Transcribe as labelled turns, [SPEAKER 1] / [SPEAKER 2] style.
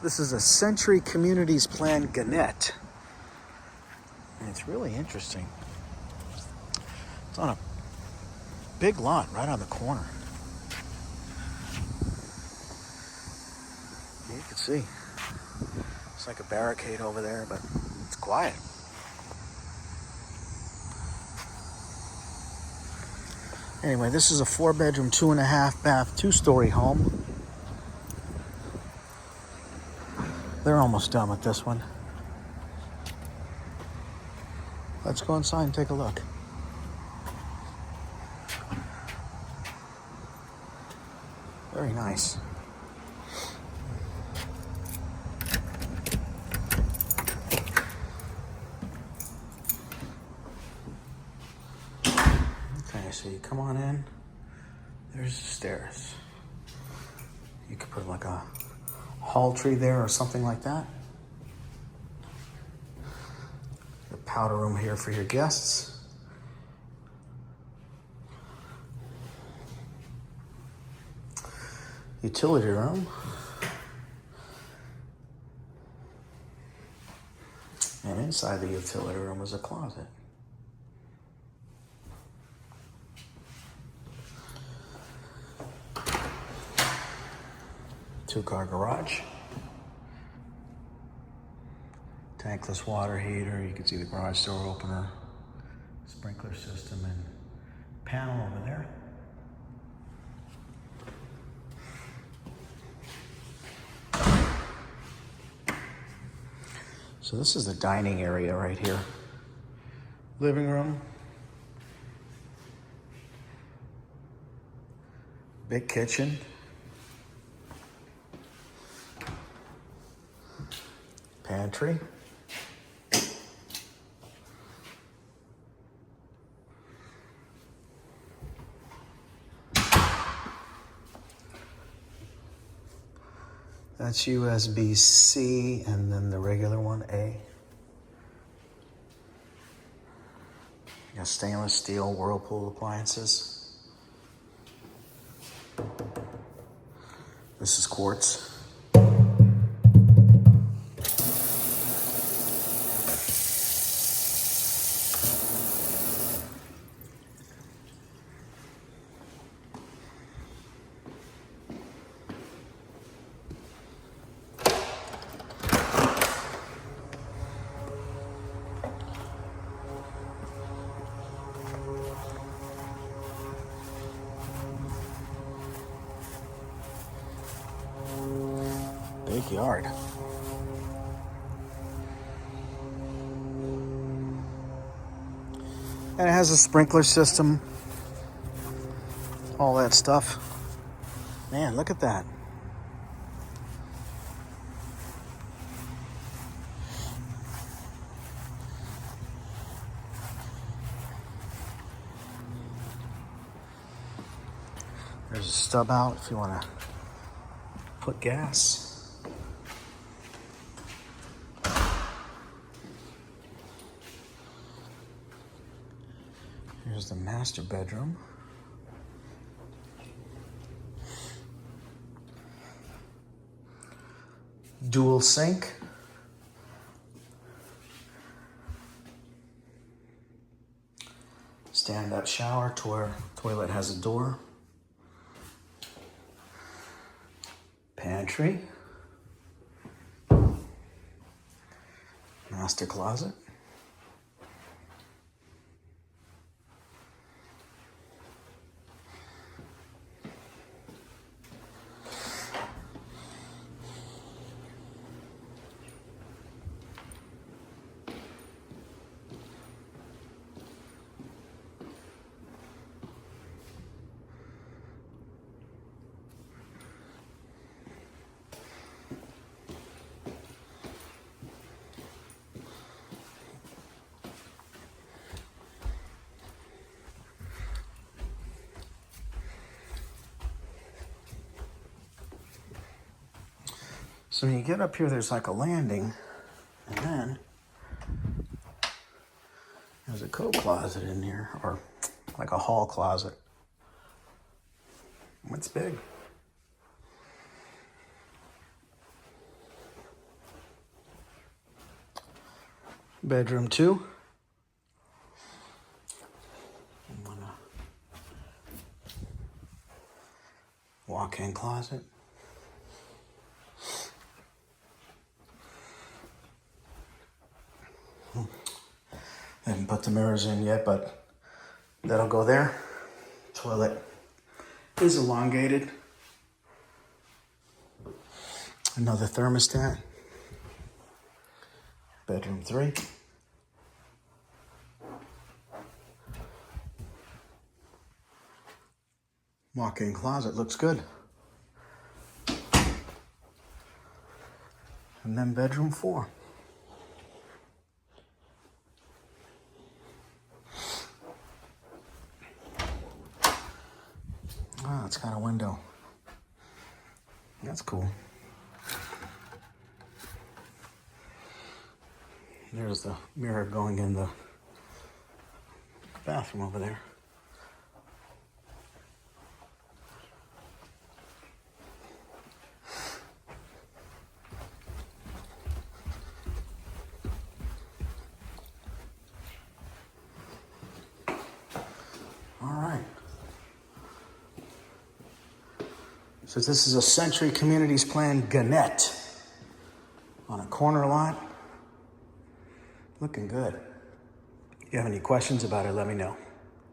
[SPEAKER 1] This is a Century Communities Plan Gannet. And it's really interesting. It's on a big lot right on the corner. You can see. It's like a barricade over there, but it's quiet. Anyway, this is a 4-bedroom, 2.5 bath, 2-story home. They're almost done with this one. Let's go inside and take a look. Very nice. Okay, so you come on in. There's the stairs. You could put like a hall tree there or something like that. The powder room here for your guests. Utility room. And inside the utility room is a closet. Two-car garage. Tankless water heater. You can see the garage door opener. Sprinkler system and panel over there. So this is the dining area right here. Living room. Big kitchen. Pantry. That's USB-C and then the regular one, A. You got stainless steel Whirlpool appliances. This is quartz. Big yard. And it has a sprinkler system. All that stuff. Man, look at that. There's a stub out if you want to put gas. Here's the master bedroom. Dual sink. Stand-up shower. Toilet has a door. Pantry. Master closet. So when you get up here, there's like a landing, and then there's a coat closet in here, or like a hall closet. It's big. Bedroom 2. Walk-in closet. Haven't put the mirrors in yet, but that'll go there. Toilet is elongated. Another thermostat. Bedroom 3. Walk-in closet looks good. And then bedroom 4. Ah, it's got a window. That's cool. There's the mirror going in the bathroom over there. All right. So this is a Century Communities Plan Gannet on a corner lot. Looking good. If you have any questions about it, let me know.